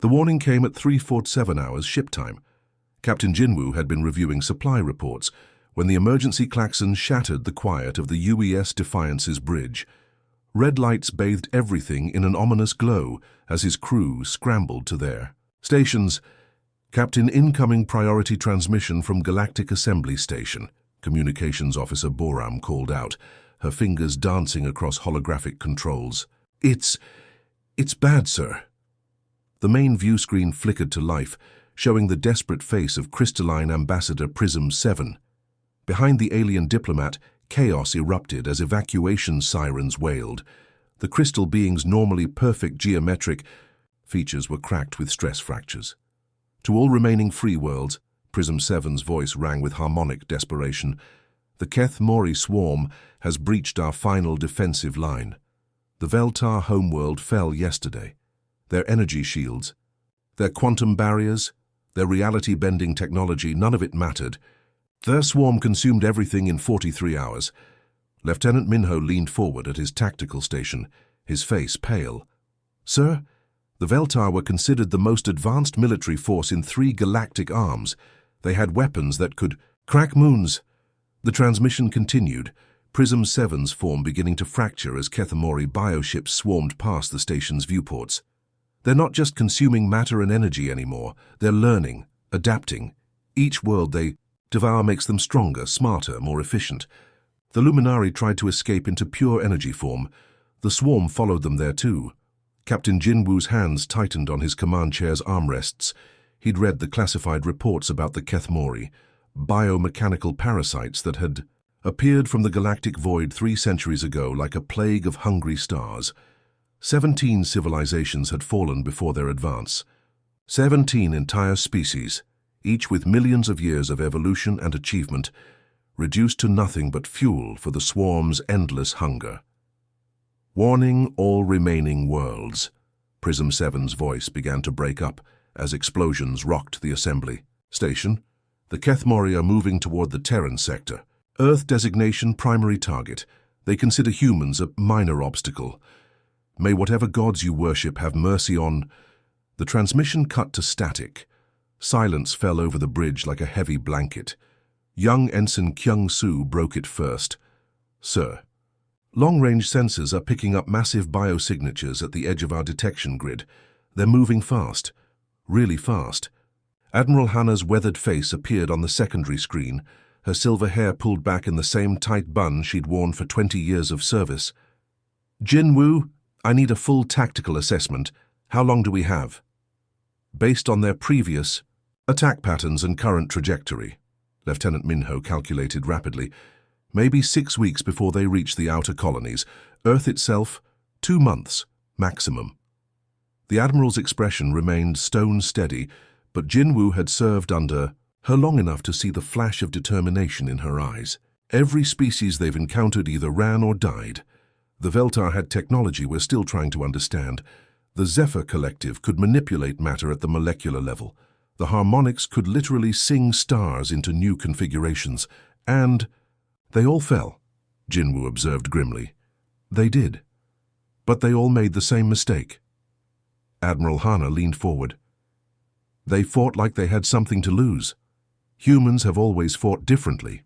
The warning came at 3:47 hours ship time. Captain Jinwoo had been reviewing supply reports when the emergency klaxon shattered the quiet of the UES Defiance's bridge. Red lights bathed everything in an ominous glow as his crew scrambled to their stations. Captain, incoming priority transmission from Galactic Assembly Station, Communications Officer Boram called out, her fingers dancing across holographic controls. It's bad, sir." The main view screen flickered to life, showing the desperate face of crystalline Ambassador Prism 7. Behind the alien diplomat, chaos erupted as evacuation sirens wailed. The crystal being's normally perfect geometric features were cracked with stress fractures. To all remaining free worlds, Prism 7's voice rang with harmonic desperation. "The Keth Mori swarm has breached our final defensive line. The Veltar homeworld fell yesterday. Their energy shields, their quantum barriers, their reality-bending technology, none of it mattered. Their swarm consumed everything in 43 hours. Lieutenant Minho leaned forward at his tactical station, his face pale. "Sir, the Veltar were considered the most advanced military force in 3 galactic arms. They had weapons that could crack moons." The transmission continued, Prism 7's form beginning to fracture as Kethamori bioships swarmed past the station's viewports. They're not just consuming matter and energy anymore, they're learning, adapting. Each world they devour makes them stronger, smarter, more efficient. The Luminari tried to escape into pure energy form. The swarm followed them there too. Captain Jinwoo's hands tightened on his command chair's armrests. He'd read the classified reports about the Kethmori, biomechanical parasites that had appeared from the galactic void 3 centuries ago like a plague of hungry stars. 17 civilizations had fallen before their advance. 17 entire species, each with millions of years of evolution and achievement, reduced to nothing but fuel for the swarm's endless hunger. "Warning all remaining worlds." Prism 7's voice began to break up as explosions rocked the assembly station. "The Kethmori are moving toward the Terran sector. Earth designation primary target. They consider humans a minor obstacle. May whatever gods you worship have mercy on..." The transmission cut to static. Silence fell over the bridge like a heavy blanket. Young Ensign Kyung-soo broke it first. "Sir, long-range sensors are picking up massive biosignatures at the edge of our detection grid. They're moving fast. Really fast." Admiral Hannah's weathered face appeared on the secondary screen, her silver hair pulled back in the same tight bun she'd worn for 20 years of service. "Jinwoo, I need a full tactical assessment. How long do we have?" "Based on their previous attack patterns and current trajectory," Lieutenant Minho calculated rapidly. "Maybe 6 weeks before they reach the outer colonies. Earth itself, 2 months, maximum." The Admiral's expression remained stone steady, but Jinwoo had served under her long enough to see the flash of determination in her eyes. Every species they've encountered either ran or died. The Veltar had technology we're still trying to understand. The Zephyr Collective could manipulate matter at the molecular level. The harmonics could literally sing stars into new configurations. And they all fell, Jinwoo observed grimly. "They did. But they all made the same mistake." Admiral Hannah leaned forward. "They fought like they had something to lose. Humans have always fought differently.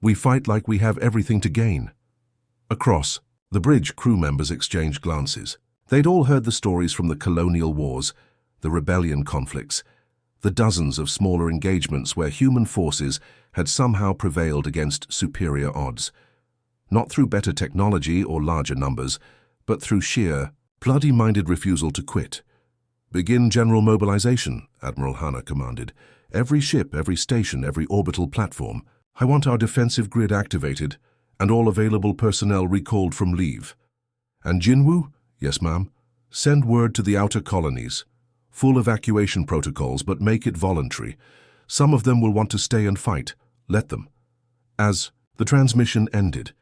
We fight like we have everything to gain." Across the bridge, crew members exchanged glances. They'd all heard the stories from the colonial wars, the rebellion conflicts, the dozens of smaller engagements where human forces had somehow prevailed against superior odds. Not through better technology or larger numbers, but through sheer, bloody-minded refusal to quit. "Begin general mobilization," Admiral Hannah commanded. "Every ship, every station, every orbital platform. I want our defensive grid activated and all available personnel recalled from leave." "And Jinwoo?" "Yes, ma'am. Send word to the outer colonies. Full evacuation protocols, but make it voluntary. Some of them will want to stay and fight. Let them." As the transmission ended,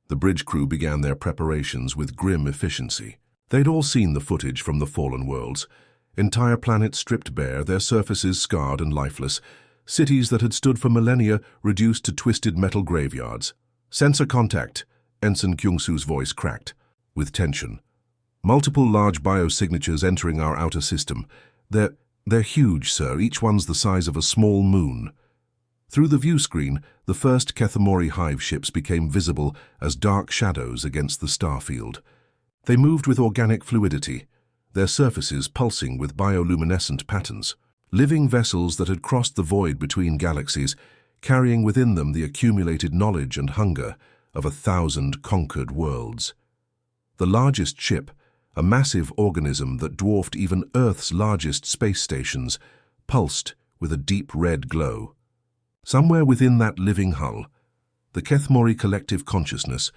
the bridge crew began their preparations with grim efficiency. They'd all seen the footage from the fallen worlds. Entire planets stripped bare, their surfaces scarred and lifeless. Cities that had stood for millennia reduced to twisted metal graveyards. "Sensor contact," Ensign Kyung-soo's voice cracked with tension. Multiple large biosignatures entering our outer system. They're huge, sir. Each one's the size of a small moon. Through the view screen, the first Kethmori hive ships became visible as dark shadows against the starfield. They moved with organic fluidity, their surfaces pulsing with bioluminescent patterns. Living vessels that had crossed the void between galaxies, carrying within them the accumulated knowledge and hunger of 1,000 conquered worlds. The largest ship, a massive organism that dwarfed even Earth's largest space stations, pulsed with a deep red glow. Somewhere within that living hull, the Kethmori collective consciousness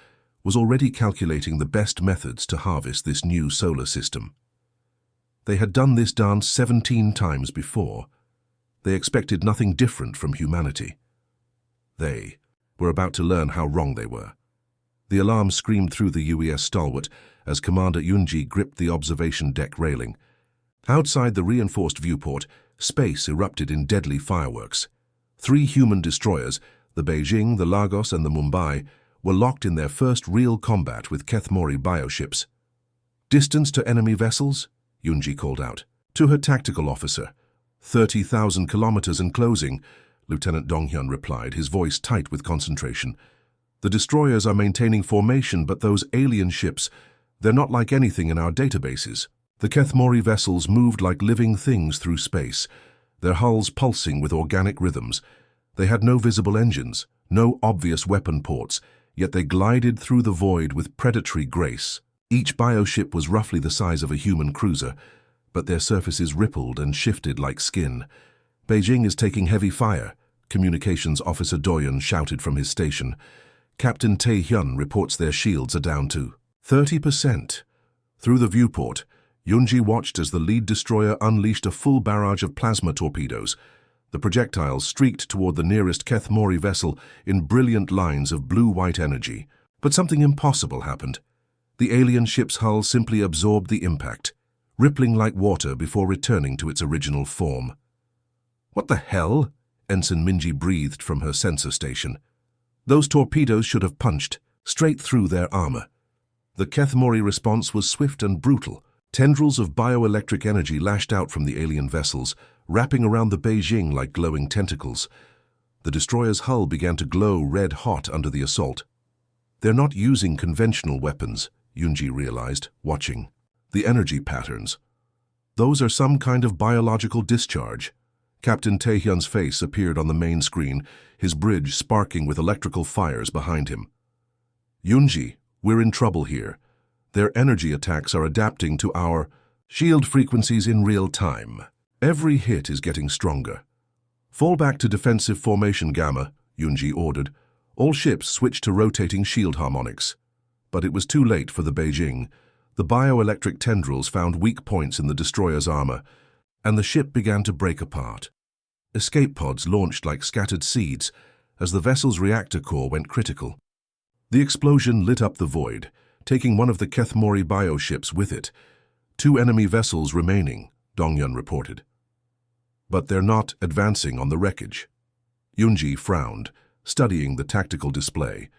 was already calculating the best methods to harvest this new solar system. They had done this dance 17 times before. They expected nothing different from humanity. They were about to learn how wrong they were. The alarm screamed through the UES stalwart as Commander Yunji gripped the observation deck railing. Outside the reinforced viewport, space erupted in deadly fireworks. 3 human destroyers, the Beijing, the Lagos, and the Mumbai, were locked in their first real combat with Kethmori bioships. "Distance to enemy vessels?" Yunji called out. "To her tactical officer. 30,000 kilometers and closing," Lieutenant Donghyun replied, his voice tight with concentration. "The destroyers are maintaining formation, but those alien ships, they're not like anything in our databases." The Kethmori vessels moved like living things through space, their hulls pulsing with organic rhythms. They had no visible engines, no obvious weapon ports, yet they glided through the void with predatory grace. Each bioship was roughly the size of a human cruiser, but their surfaces rippled and shifted like skin. "Beijing is taking heavy fire," Communications Officer Doyen shouted from his station. "Captain Tae-hyun reports their shields are down to 30%. Through the viewport, Yunji watched as the lead destroyer unleashed a full barrage of plasma torpedoes. The projectiles streaked toward the nearest Kethmori vessel in brilliant lines of blue-white energy. But something impossible happened. The alien ship's hull simply absorbed the impact, rippling like water before returning to its original form. "What the hell?" Ensign Minji breathed from her sensor station. "Those torpedoes should have punched straight through their armor." The Kethmori response was swift and brutal. Tendrils of bioelectric energy lashed out from the alien vessels, wrapping around the Beijing like glowing tentacles. The destroyer's hull began to glow red-hot under the assault. "They're not using conventional weapons," Yunji realized, watching. "The energy patterns. Those are some kind of biological discharge." Captain Taehyun's face appeared on the main screen, his bridge sparking with electrical fires behind him. "Yunji, we're in trouble here. Their energy attacks are adapting to our shield frequencies in real time. Every hit is getting stronger." "Fall back to defensive formation Gamma," Yunji ordered. All ships switched to rotating shield harmonics. But it was too late for the Beijing. The bioelectric tendrils found weak points in the destroyer's armor, and the ship began to break apart. Escape pods launched like scattered seeds as the vessel's reactor core went critical. The explosion lit up the void, taking one of the Kethmori bioships with it. 2 enemy vessels remaining, Donghyun reported. "But they're not advancing on the wreckage." Yunji frowned, studying the tactical display.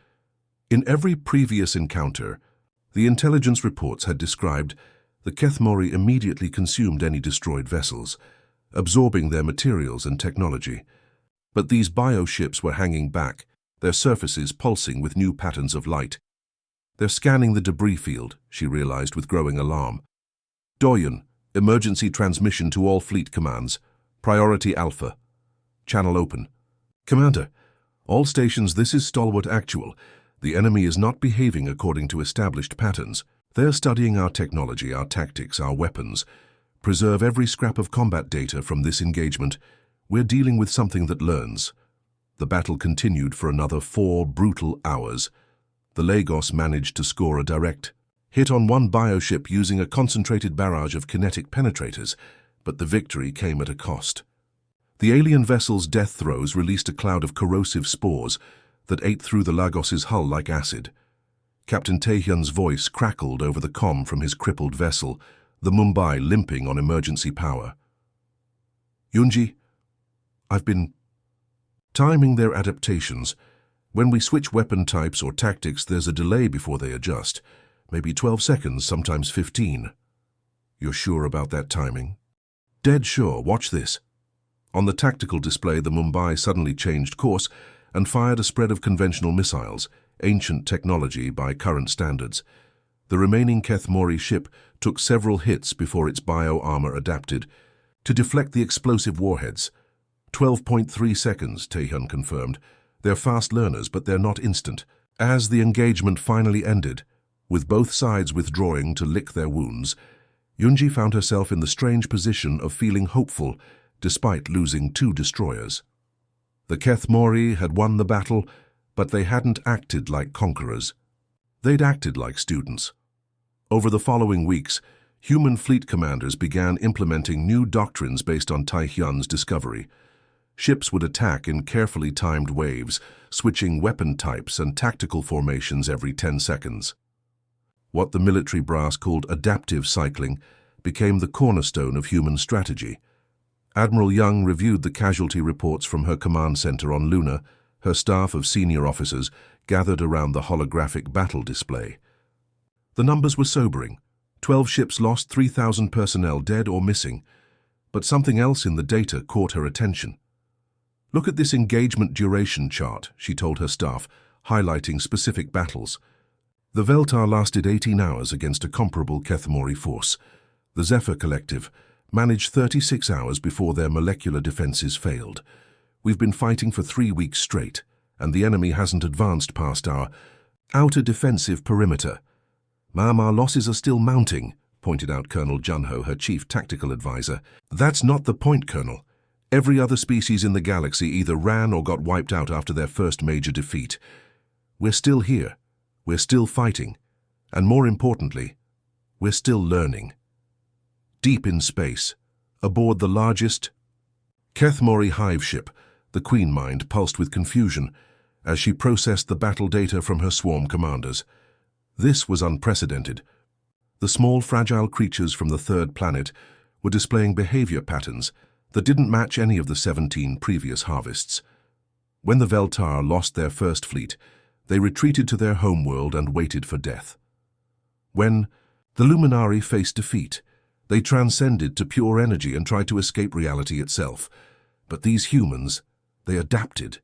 In every previous encounter, the intelligence reports had described the Kethmori immediately consumed any destroyed vessels, absorbing their materials and technology. But these bioships were hanging back, their surfaces pulsing with new patterns of light. "They're scanning the debris field," she realized with growing alarm. "Doyen, emergency transmission to all fleet commands. Priority Alpha. Channel open." "Commander, all stations, this is Stalwart Actual. The enemy is not behaving according to established patterns. They're studying our technology, our tactics, our weapons. Preserve every scrap of combat data from this engagement. We're dealing with something that learns." The battle continued for another 4 brutal hours. The Lagos managed to score a direct hit on one bioship using a concentrated barrage of kinetic penetrators, but the victory came at a cost. The alien vessel's death throes released a cloud of corrosive spores that ate through the Lagos's hull like acid. Captain Taehyun's voice crackled over the comm from his crippled vessel, the Mumbai limping on emergency power. "Yunji, I've been timing their adaptations. When we switch weapon types or tactics, there's a delay before they adjust. Maybe 12 seconds, sometimes 15. You're sure about that timing? Dead sure. Watch this. On the tactical display, the Mumbai suddenly changed course and fired a spread of conventional missiles, ancient technology by current standards. The remaining Kethmori ship took several hits before its bio-armor adapted to deflect the explosive warheads. 12.3 seconds, Taehyun confirmed. They're fast learners, but they're not instant. As the engagement finally ended, with both sides withdrawing to lick their wounds, Yunji found herself in the strange position of feeling hopeful despite losing 2 destroyers. The Kethmori had won the battle, but they hadn't acted like conquerors. They'd acted like students. Over the following weeks, human fleet commanders began implementing new doctrines based on Taehyun's discovery. Ships would attack in carefully timed waves, switching weapon types and tactical formations every 10 seconds. What the military brass called adaptive cycling became the cornerstone of human strategy. Admiral Young reviewed the casualty reports from her command center on Luna. Her staff of senior officers gathered around the holographic battle display. The numbers were sobering. 12 ships lost, 3,000 personnel dead or missing. But something else in the data caught her attention. Look at this engagement duration chart, she told her staff, highlighting specific battles. The Veltar lasted 18 hours against a comparable Kethmori force. The Zephyr Collective managed 36 hours before their molecular defenses failed. We've been fighting for 3 weeks straight, and the enemy hasn't advanced past our outer defensive perimeter. Ma'am, our losses are still mounting, pointed out Colonel Junho, her chief tactical advisor. That's not the point, Colonel. Every other species in the galaxy either ran or got wiped out after their first major defeat. We're still here. We're still fighting. And more importantly, we're still learning. Deep in space, aboard the largest Kethmori hive ship, the Queen Mind pulsed with confusion as she processed the battle data from her swarm commanders. This was unprecedented. The small, fragile creatures from the third planet were displaying behavior patterns that didn't match any of the 17 previous harvests. When the Veltar lost their first fleet, they retreated to their homeworld and waited for death. When the Luminari faced defeat, they transcended to pure energy and tried to escape reality itself. But these humans, they adapted.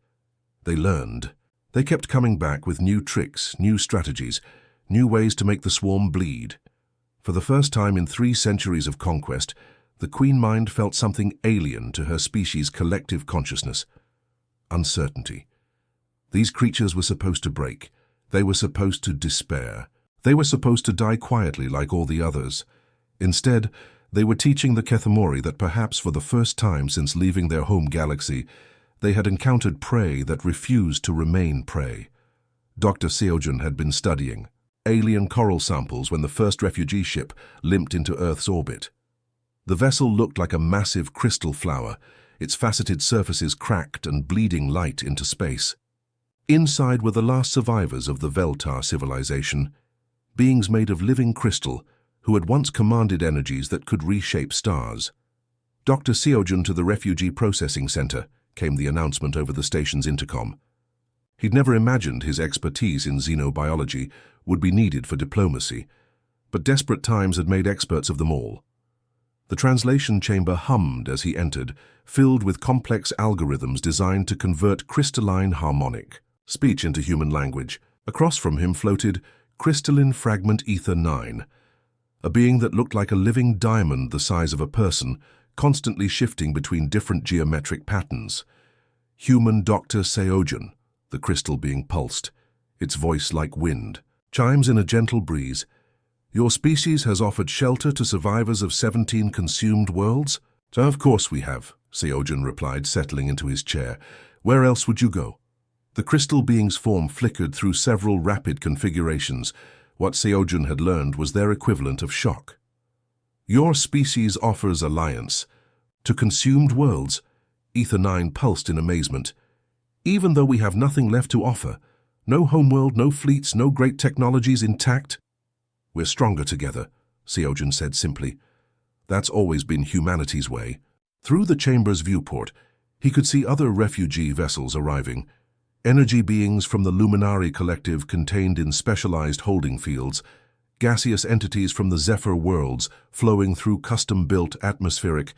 They learned. They kept coming back with new tricks, new strategies, new ways to make the swarm bleed. For the first time in 3 centuries of conquest, the Queen Mind felt something alien to her species' collective consciousness. Uncertainty. These creatures were supposed to break. They were supposed to despair. They were supposed to die quietly like all the others. Instead, they were teaching the Kethmori that perhaps for the first time since leaving their home galaxy, they had encountered prey that refused to remain prey. Dr. Seojun had been studying alien coral samples when the first refugee ship limped into Earth's orbit. The vessel looked like a massive crystal flower, its faceted surfaces cracked and bleeding light into space. Inside were the last survivors of the Veltar civilization, beings made of living crystal who had once commanded energies that could reshape stars. Dr. Seojun to the Refugee Processing Center, came the announcement over the station's intercom. He'd never imagined his expertise in xenobiology would be needed for diplomacy, but desperate times had made experts of them all. The translation chamber hummed as he entered, filled with complex algorithms designed to convert crystalline harmonic speech into human language. Across from him floated Crystalline Fragment Ether 9, a being that looked like a living diamond the size of a person, constantly shifting between different geometric patterns. Human Dr. Seojun, the crystal being pulsed, its voice like wind, chimes in a gentle breeze. Your species has offered shelter to survivors of 17 consumed worlds? Of course we have, Seojun replied, settling into his chair. Where else would you go? The crystal being's form flickered through several rapid configurations. What Seojun had learned was their equivalent of shock. Your species offers alliance. To consumed worlds, Ether 9 pulsed in amazement. Even though we have nothing left to offer, no homeworld, no fleets, no great technologies intact, we're stronger together, Seojun said simply. That's always been humanity's way. Through the chamber's viewport, he could see other refugee vessels arriving. Energy beings from the Luminari Collective contained in specialized holding fields, gaseous entities from the Zephyr worlds flowing through custom-built atmospheric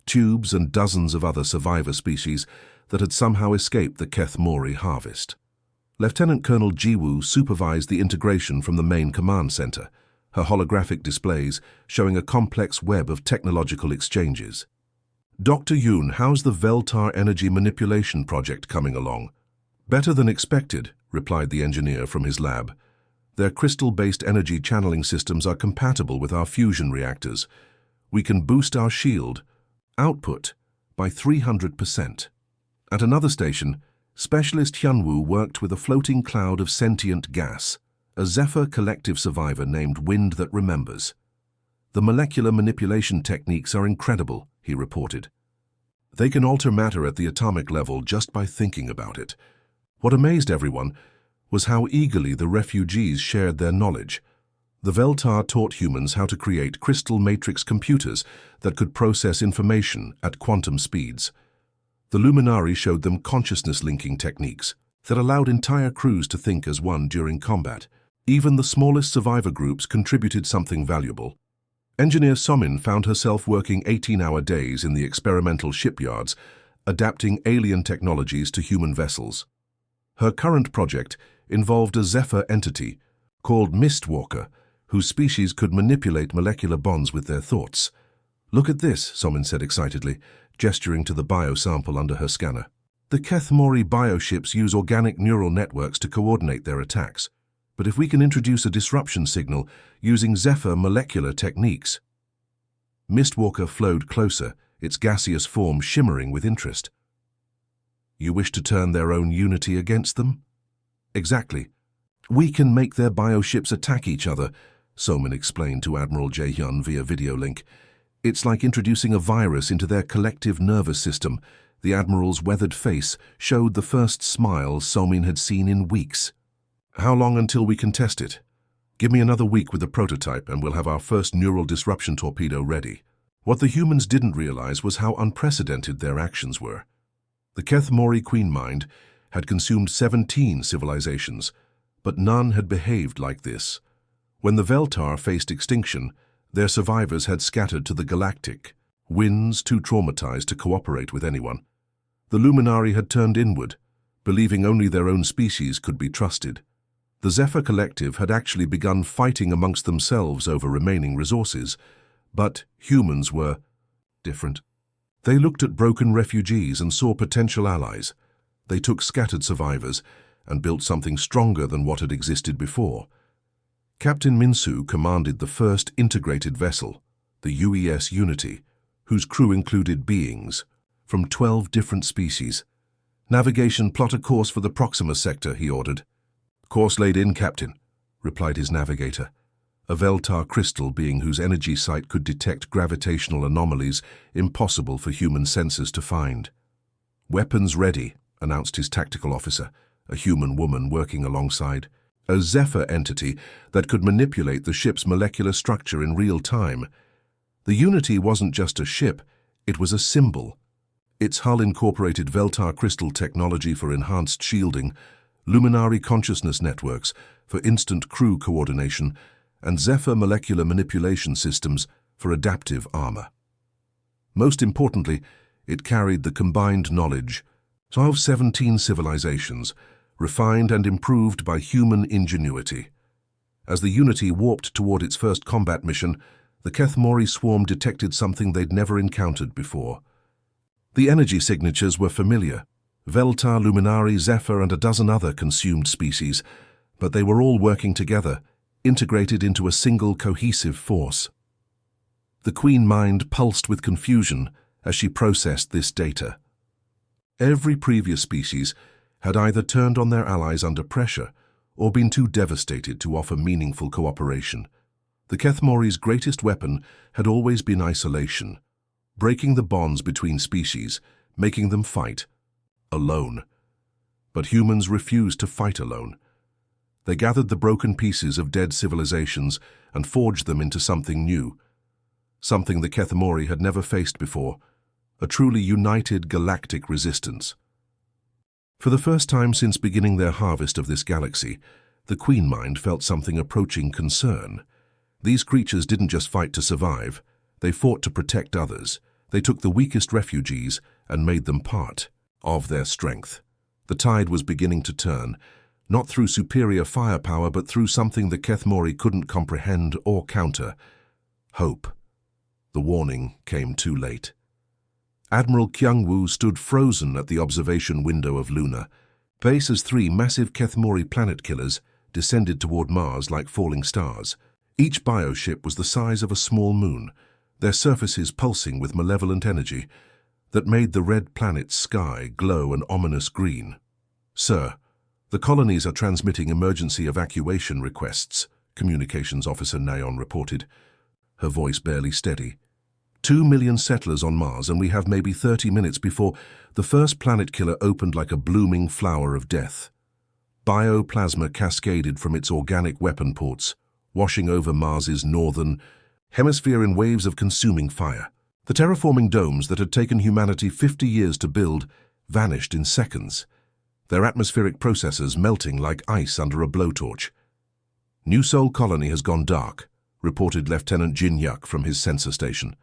tubes and dozens of other survivor species that had somehow escaped the Keth Mori harvest. Lieutenant Colonel Jiwoo supervised the integration from the main command center, her holographic displays showing a complex web of technological exchanges. Dr. Yoon, how's the Veltar energy manipulation project coming along? Better than expected, replied the engineer from his lab. Their crystal-based energy channeling systems are compatible with our fusion reactors. We can boost our shield output by 300%. At another station, Specialist Hyunwoo worked with a floating cloud of sentient gas, a Zephyr collective survivor named Wind That Remembers. The molecular manipulation techniques are incredible, he reported. They can alter matter at the atomic level just by thinking about it. What amazed everyone was how eagerly the refugees shared their knowledge. The Veltar taught humans how to create crystal matrix computers that could process information at quantum speeds. The Luminari showed them consciousness-linking techniques that allowed entire crews to think as one during combat. Even the smallest survivor groups contributed something valuable. Engineer Somin found herself working 18-hour days in the experimental shipyards, adapting alien technologies to human vessels. Her current project involved a Zephyr entity called Mistwalker, whose species could manipulate molecular bonds with their thoughts. Look at this, Somin said excitedly, gesturing to the biosample under her scanner. The Keth Mori bioships use organic neural networks to coordinate their attacks. But if we can introduce a disruption signal using Zephyr molecular techniques. Mistwalker flowed closer, its gaseous form shimmering with interest. You wish to turn their own unity against them? Exactly. We can make their bioships attack each other, Somin explained to Admiral Jae-hyun via video link. It's like introducing a virus into their collective nervous system. The Admiral's weathered face showed the first smile Somin had seen in weeks. How long until we can test it? Give me another week with the prototype and we'll have our first neural disruption torpedo ready. What the humans didn't realize was how unprecedented their actions were. The Keth Mori Queen Mind had consumed 17 civilizations, but none had behaved like this. When the Veltar faced extinction, their survivors had scattered to the Galactic, winds too traumatized to cooperate with anyone. The Luminari had turned inward, believing only their own species could be trusted. The Zephyr Collective had actually begun fighting amongst themselves over remaining resources, but humans were different. They looked at broken refugees and saw potential allies. They took scattered survivors and built something stronger than what had existed before. Captain Minsu commanded the first integrated vessel, the UES Unity, whose crew included beings from 12 different species. Navigation, plot a course for the Proxima sector, he ordered. Course laid in, Captain, replied his navigator, a Veltar crystal being whose energy sight could detect gravitational anomalies impossible for human sensors to find. Weapons ready, announced his tactical officer, a human woman working alongside. A Zephyr entity that could manipulate the ship's molecular structure in real time. The Unity wasn't just a ship, it was a symbol. Its hull incorporated Veltar crystal technology for enhanced shielding, Luminari consciousness networks for instant crew coordination, and Zephyr molecular manipulation systems for adaptive armor. Most importantly, it carried the combined knowledge of 17 civilizations, refined and improved by human ingenuity. As the Unity warped toward its first combat mission, the Keth Mori swarm detected something they'd never encountered before. The energy signatures were familiar. Veltar, Luminari, Zephyr, and a dozen other consumed species, but they were all working together, integrated into a single cohesive force. The Queen Mind pulsed with confusion as she processed this data. Every previous species had either turned on their allies under pressure or been too devastated to offer meaningful cooperation. The Keth Mori's greatest weapon had always been isolation, breaking the bonds between species, making them fight alone. But humans refused to fight alone. They gathered the broken pieces of dead civilizations and forged them into something new, something the Keth Mori had never faced before, a truly united galactic resistance. For the first time since beginning their harvest of this galaxy, the Queen Mind felt something approaching concern. These creatures didn't just fight to survive, they fought to protect others. They took the weakest refugees and made them part of their strength. The tide was beginning to turn, not through superior firepower, but through something the Kethmori couldn't comprehend or counter: hope. The warning came too late. Admiral Kyung-woo stood frozen at the observation window of Luna. Base as 3 massive Kethmori planet killers descended toward Mars like falling stars. Each bioship was the size of a small moon, their surfaces pulsing with malevolent energy that made the red planet's sky glow an ominous green. "Sir, the colonies are transmitting emergency evacuation requests," Communications Officer Nayeon reported, her voice barely steady. 2 million settlers on Mars, and we have maybe 30 minutes before the first planet killer opened like a blooming flower of death. Bioplasma cascaded from its organic weapon ports, washing over Mars's northern hemisphere in waves of consuming fire. The terraforming domes that had taken humanity 50 years to build vanished in seconds, their atmospheric processes melting like ice under a blowtorch. "New Sol colony has gone dark," reported Lieutenant Jin Yuk from his sensor station.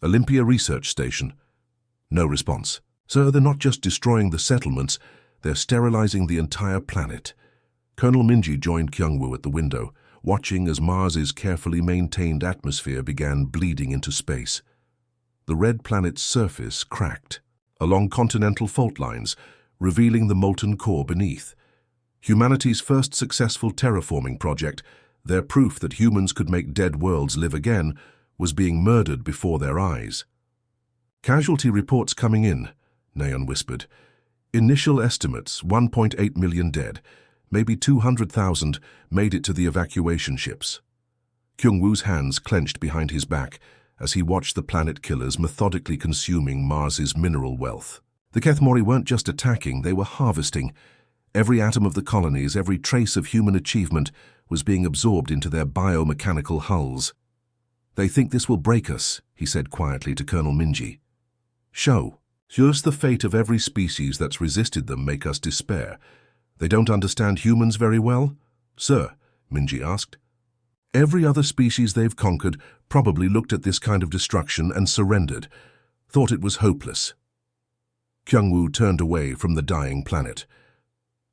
"Olympia Research Station." No response. "Sir, they're not just destroying the settlements, they're sterilizing the entire planet." Colonel Minji joined Kyung-woo at the window, watching as Mars's carefully maintained atmosphere began bleeding into space. The red planet's surface cracked along continental fault lines, revealing the molten core beneath. Humanity's first successful terraforming project, their proof that humans could make dead worlds live again, was being murdered before their eyes. "Casualty reports coming in," Nayeon whispered. "Initial estimates, 1.8 million dead. Maybe 200,000 made it to the evacuation ships." Kyung-woo's hands clenched behind his back as he watched the planet killers methodically consuming Mars's mineral wealth. The Kethmori weren't just attacking, they were harvesting. Every atom of the colonies, every trace of human achievement was being absorbed into their biomechanical hulls. "They think this will break us," he said quietly to Colonel Minji. "Show. Just the fate of every species that's resisted them make us despair. They don't understand humans very well?" "Sir," Minji asked. "Every other species they've conquered probably looked at this kind of destruction and surrendered, thought it was hopeless." Kyung-woo turned away from the dying planet.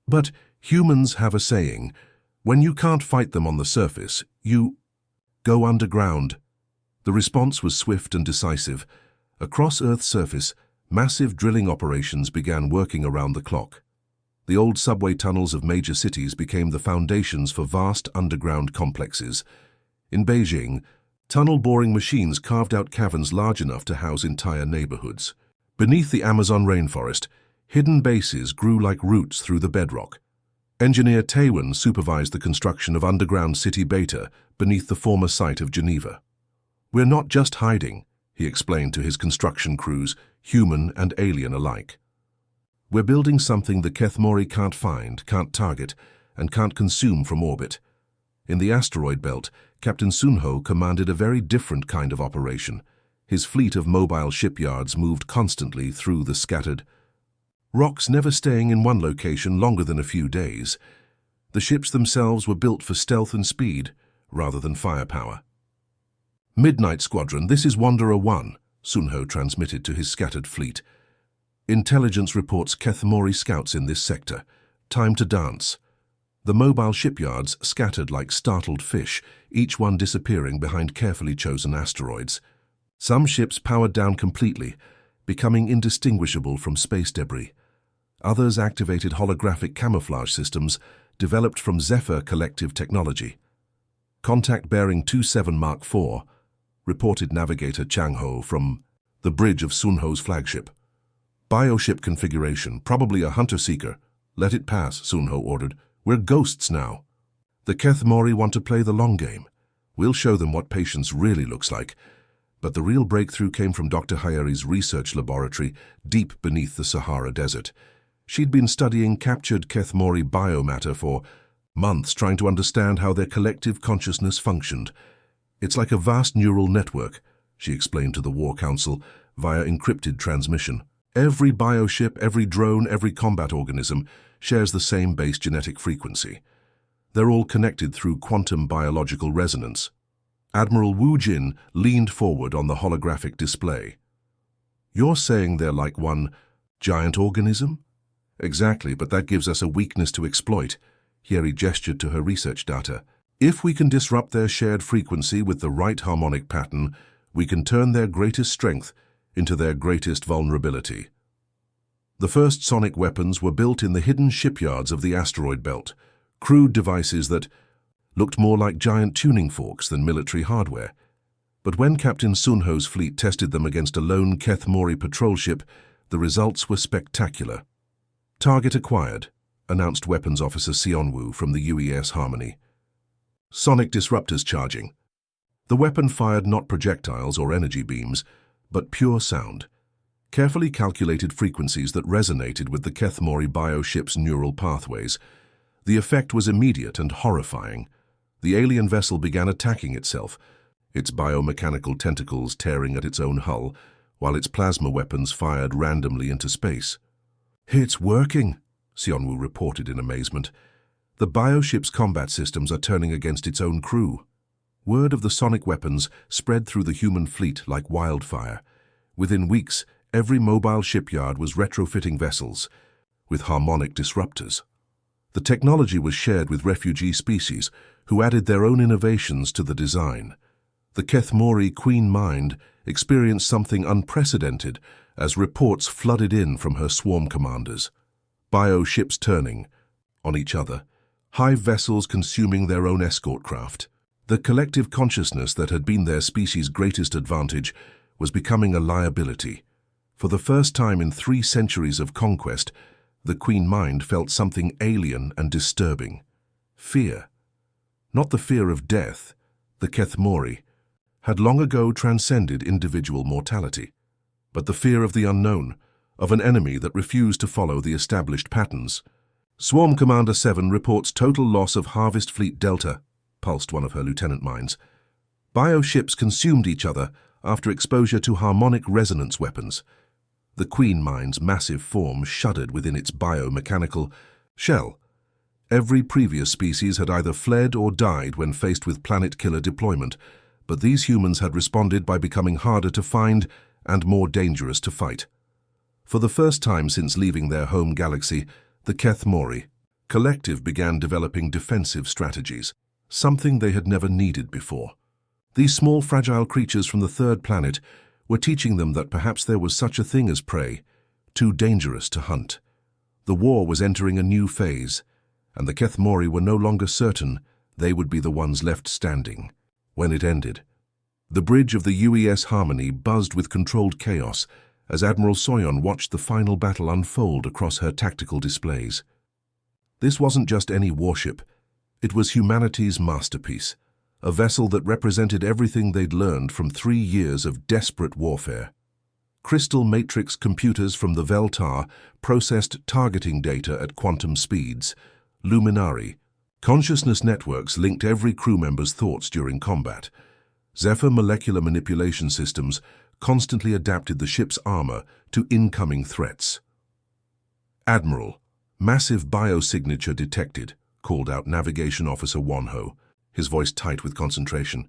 "But humans have a saying, when you can't fight them on the surface, you go underground." The response was swift and decisive. Across Earth's surface, massive drilling operations began working around the clock. The old subway tunnels of major cities became the foundations for vast underground complexes. In Beijing, tunnel-boring machines carved out caverns large enough to house entire neighborhoods. Beneath the Amazon rainforest, hidden bases grew like roots through the bedrock. Engineer Taewon supervised the construction of underground City Beta beneath the former site of Geneva. "We're not just hiding," he explained to his construction crews, human and alien alike. "We're building something the Kethmori can't find, can't target, and can't consume from orbit." In the asteroid belt, Captain Sunho commanded a very different kind of operation. His fleet of mobile shipyards moved constantly through the scattered rocks, never staying in one location longer than a few days. The ships themselves were built for stealth and speed, rather than firepower. "Midnight Squadron, this is Wanderer 1, Sunho transmitted to his scattered fleet. "Intelligence reports Kethmori scouts in this sector. Time to dance." The mobile shipyards scattered like startled fish, each one disappearing behind carefully chosen asteroids. Some ships powered down completely, becoming indistinguishable from space debris. Others activated holographic camouflage systems developed from Zephyr Collective technology. "Contact bearing 27 Mark 4, reported Navigator Chang Ho from the bridge of Sunho's flagship. "Bioship configuration, probably a hunter-seeker. Let it pass," Sunho ordered. "We're ghosts now." "The Kethmori want to play the long game. We'll show them what patience really looks like." But the real breakthrough came from Dr. Hayeri's research laboratory deep beneath the Sahara Desert. She'd been studying captured Kethmori biomatter for months, trying to understand how their collective consciousness functioned. "It's like a vast neural network," she explained to the War Council via encrypted transmission. "Every bioship, every drone, every combat organism shares the same base genetic frequency. They're all connected through quantum biological resonance." Admiral Wu Jin leaned forward on the holographic display. "You're saying they're like one giant organism?" "Exactly, but that gives us a weakness to exploit." Yeri gestured to her research data. "If we can disrupt their shared frequency with the right harmonic pattern, we can turn their greatest strength into their greatest vulnerability." The first sonic weapons were built in the hidden shipyards of the asteroid belt, crude devices that looked more like giant tuning forks than military hardware. But when Captain Sunho's fleet tested them against a lone Keth Mori patrol ship, the results were spectacular. "Target acquired," announced Weapons Officer Sionwu from the UES Harmony. "Sonic disruptors charging." The weapon fired not projectiles or energy beams, but pure sound, carefully calculated frequencies that resonated with the Keth Mori bioship's neural pathways. The effect was immediate and horrifying. The alien vessel began attacking itself, its biomechanical tentacles tearing at its own hull, while its plasma weapons fired randomly into space. "It's working," Sionwu reported in amazement. "The bioship's combat systems are turning against its own crew." Word of the sonic weapons spread through the human fleet like wildfire. Within weeks, every mobile shipyard was retrofitting vessels with harmonic disruptors. The technology was shared with refugee species who added their own innovations to the design. The Keth Mori Queen Mind experienced something unprecedented as reports flooded in from her swarm commanders. Bioships turning on each other, hive vessels consuming their own escort craft. The collective consciousness that had been their species' greatest advantage was becoming a liability. For the first time in 3 centuries of conquest, the Queen Mind felt something alien and disturbing. Fear. Not the fear of death. The Keth Mori had long ago transcended individual mortality, but the fear of the unknown, of an enemy that refused to follow the established patterns. "Swarm Commander 7 reports total loss of Harvest Fleet Delta," pulsed one of her lieutenant minds. "Bioships consumed each other after exposure to harmonic resonance weapons." The Queen Mind's massive form shuddered within its biomechanical shell. Every previous species had either fled or died when faced with planet-killer deployment, but these humans had responded by becoming harder to find and more dangerous to fight. For the first time since leaving their home galaxy, the Keth Mori collective began developing defensive strategies, something they had never needed before. These small, fragile creatures from the third planet were teaching them that perhaps there was such a thing as prey, too dangerous to hunt. The war was entering a new phase, and the Keth Mori were no longer certain they would be the ones left standing. When it ended, the bridge of the UES Harmony buzzed with controlled chaos as Admiral Soyon watched the final battle unfold across her tactical displays. This wasn't just any warship. It was humanity's masterpiece, a vessel that represented everything they'd learned from 3 years of desperate warfare. Crystal matrix computers from the Veltar processed targeting data at quantum speeds. Luminari consciousness networks linked every crew member's thoughts during combat. Zephyr molecular manipulation systems constantly adapted the ship's armor to incoming threats. "Admiral, massive biosignature detected," called out Navigation Officer Wonho, his voice tight with concentration.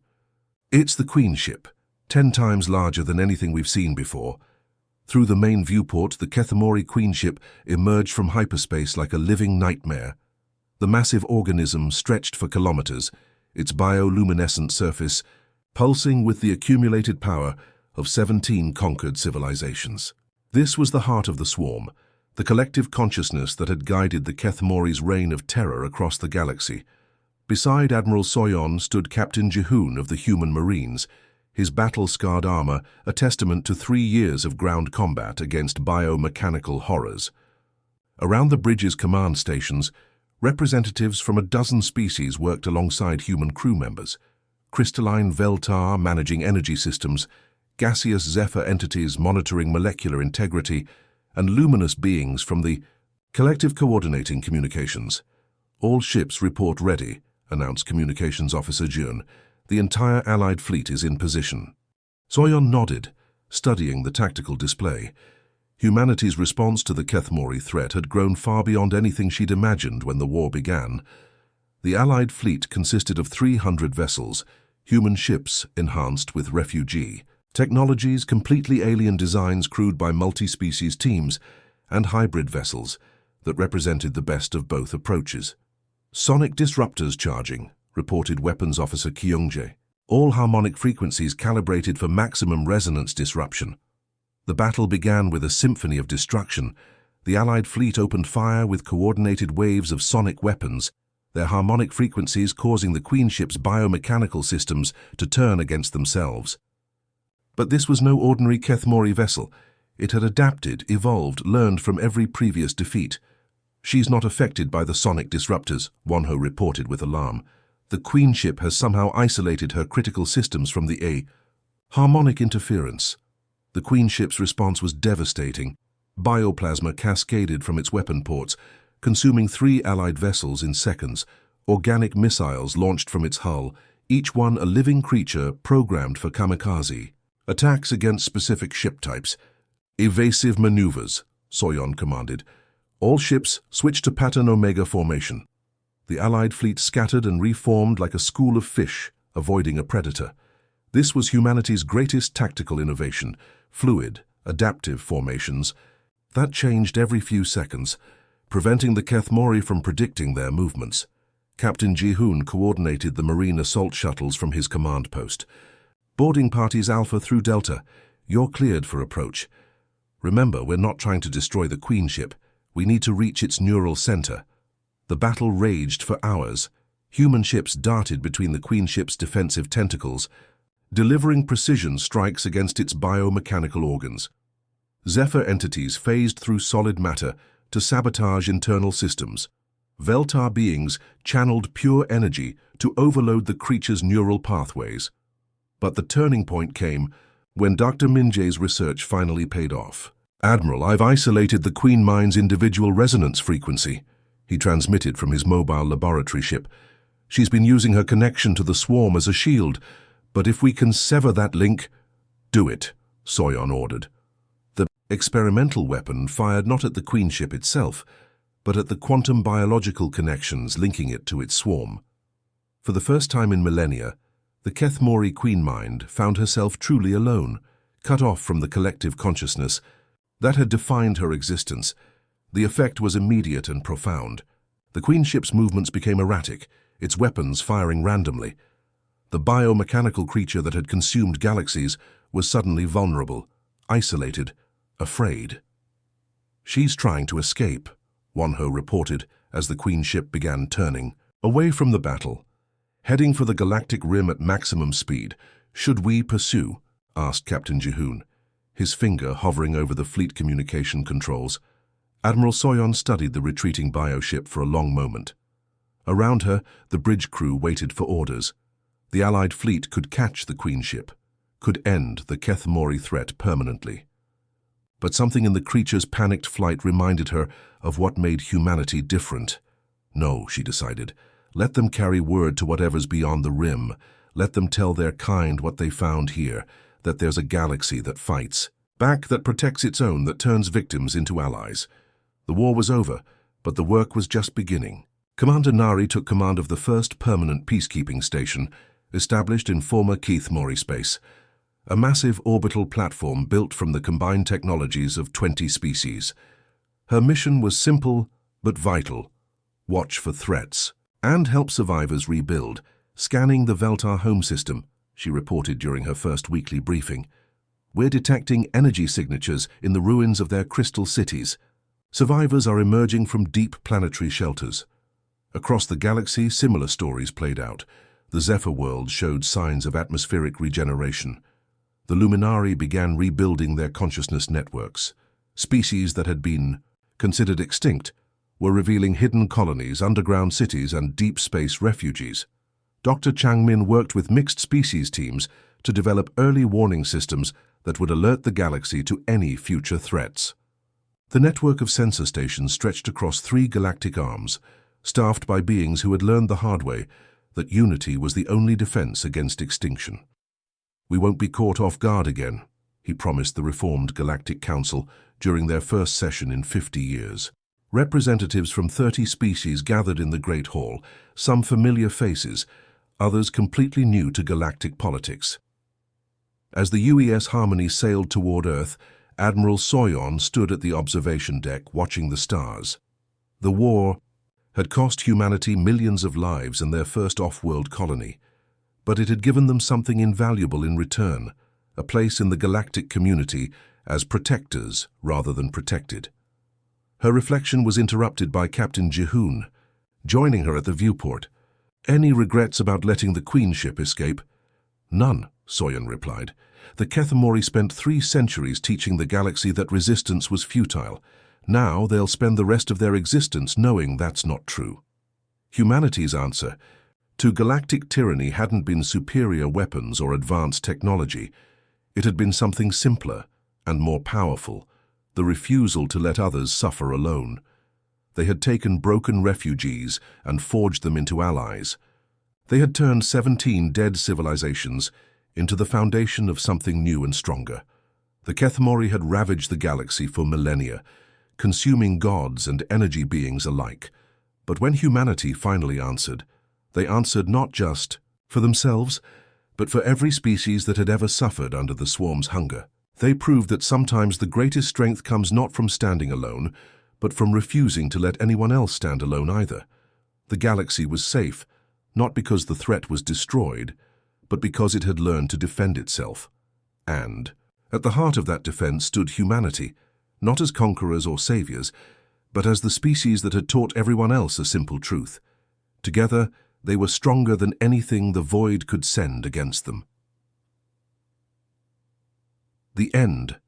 "It's the Queen ship, 10 times larger than anything we've seen before." Through the main viewport, the Keth Mori Queen ship emerged from hyperspace like a living nightmare. The massive organism stretched for kilometers, its bioluminescent surface pulsing with the accumulated power of 17 conquered civilizations. This was the heart of the swarm, the collective consciousness that had guided the Keth Mori's reign of terror across the galaxy. Beside Admiral Soyon stood Captain Jihoon of the Human Marines, his battle-scarred armor a testament to 3 years of ground combat against biomechanical horrors. Around the bridge's command stations, representatives from a dozen species worked alongside human crew members. Crystalline Veltar managing energy systems, gaseous Zephyr entities monitoring molecular integrity, and luminous beings from the collective coordinating communications. "All ships report ready," announced Communications Officer Jun. "The entire Allied fleet is in position." Soyon nodded, studying the tactical display. Humanity's response to the Keth Mori threat had grown far beyond anything she'd imagined when the war began. The Allied fleet consisted of 300 vessels, human ships enhanced with refugee, technologies completely alien designs crewed by multi-species teams, and hybrid vessels that represented the best of both approaches. Sonic disruptors charging, reported Weapons Officer Kyungjae. All harmonic frequencies calibrated for maximum resonance disruption. The battle began with a symphony of destruction. The Allied fleet opened fire with coordinated waves of sonic weapons, their harmonic frequencies causing the Queen ship's biomechanical systems to turn against themselves. But this was no ordinary Kethmori vessel. It had adapted, evolved, learned from every previous defeat. She's not affected by the sonic disruptors, Wonho reported with alarm. The Queen ship has somehow isolated her critical systems from the harmonic interference. The Queen ship's response was devastating. Bioplasma cascaded from its weapon ports, consuming 3 Allied vessels in seconds. Organic missiles launched from its hull, each one a living creature programmed for kamikaze. Attacks against specific ship types. Evasive maneuvers, Soyon commanded. All ships switched to pattern Omega formation. The Allied fleet scattered and reformed like a school of fish, avoiding a predator. This was humanity's greatest tactical innovation, fluid, adaptive formations. That changed every few seconds, preventing the Kethmori from predicting their movements. Captain Ji-hoon coordinated the marine assault shuttles from his command post. Boarding parties Alpha through Delta, you're cleared for approach. Remember, we're not trying to destroy the Queen ship. We need to reach its neural center. The battle raged for hours. Human ships darted between the Queen ship's defensive tentacles, delivering precision strikes against its biomechanical organs. Zephyr entities phased through solid matter to sabotage internal systems. Veltar beings channeled pure energy to overload the creature's neural pathways. But the turning point came when Dr. Minjae's research finally paid off. "Admiral, I've isolated the Queen Mind's individual resonance frequency," he transmitted from his mobile laboratory ship. "She's been using her connection to the swarm as a shield, but if we can sever that link—" "Do it," Soyon ordered. The experimental weapon fired not at the Queen ship itself, but at the quantum biological connections linking it to its swarm. For the first time in millennia, the Kethmori Queen Mind found herself truly alone, cut off from the collective consciousness that had defined her existence. The effect was immediate and profound. The Queen ship's movements became erratic, its weapons firing randomly. The biomechanical creature that had consumed galaxies was suddenly vulnerable, isolated, afraid. "She's trying to escape," Wonho reported as the Queen ship began turning away from the battle, heading for the galactic rim at maximum speed. "Should we pursue?" asked Captain Ji-hoon, his finger hovering over the fleet communication controls. Admiral Soyon studied the retreating bioship for a long moment. Around her, the bridge crew waited for orders. The Allied fleet could catch the Queen ship, could end the Kethmori threat permanently. But something in the creature's panicked flight reminded her of what made humanity different. No, she decided. Let them carry word to whatever's beyond the rim. Let them tell their kind what they found here, that there's a galaxy that fights back, that protects its own, that turns victims into allies. The war was over, but the work was just beginning. Commander Nari took command of the first permanent peacekeeping station, established in former Kethmori space, a massive orbital platform built from the combined technologies of 20 species. Her mission was simple but vital: watch for threats and help survivors rebuild. "Scanning the Veltar home system," she reported during her first weekly briefing. "We're detecting energy signatures in the ruins of their crystal cities. Survivors are emerging from deep planetary shelters." Across the galaxy, similar stories played out. The Zephyr world showed signs of atmospheric regeneration. The Luminari began rebuilding their consciousness networks. Species that had been considered extinct were revealing hidden colonies, underground cities, and deep space refugees. Dr. Changmin worked with mixed species teams to develop early warning systems that would alert the galaxy to any future threats. The network of sensor stations stretched across 3 galactic arms, staffed by beings who had learned the hard way that unity was the only defense against extinction. "We won't be caught off guard again," he promised the reformed Galactic Council during their first session in 50 years. Representatives from 30 species gathered in the Great Hall, some familiar faces, others completely new to galactic politics. As the UES Harmony sailed toward Earth, Admiral Soyon stood at the observation deck watching the stars. The war had cost humanity millions of lives in their first off-world colony, but it had given them something invaluable in return, a place in the galactic community as protectors rather than protected. Her reflection was interrupted by Captain Jihoon, joining her at the viewport. "Any regrets about letting the Queen ship escape?" "None," Soyon replied. "The Kethamori spent 3 centuries teaching the galaxy that resistance was futile. Now they'll spend the rest of their existence knowing that's not true." Humanity's answer to galactic tyranny hadn't been superior weapons or advanced technology. It had been something simpler and more powerful, the refusal to let others suffer alone. They had taken broken refugees and forged them into allies. They had turned 17 dead civilizations into the foundation of something new and stronger. The Kethamori had ravaged the galaxy for millennia, consuming gods and energy beings alike. But when humanity finally answered, they answered not just for themselves, but for every species that had ever suffered under the swarm's hunger. They proved that sometimes the greatest strength comes not from standing alone, but from refusing to let anyone else stand alone either. The galaxy was safe, not because the threat was destroyed, but because it had learned to defend itself. And at the heart of that defense stood humanity, not as conquerors or saviors, but as the species that had taught everyone else a simple truth. Together, they were stronger than anything the void could send against them. The end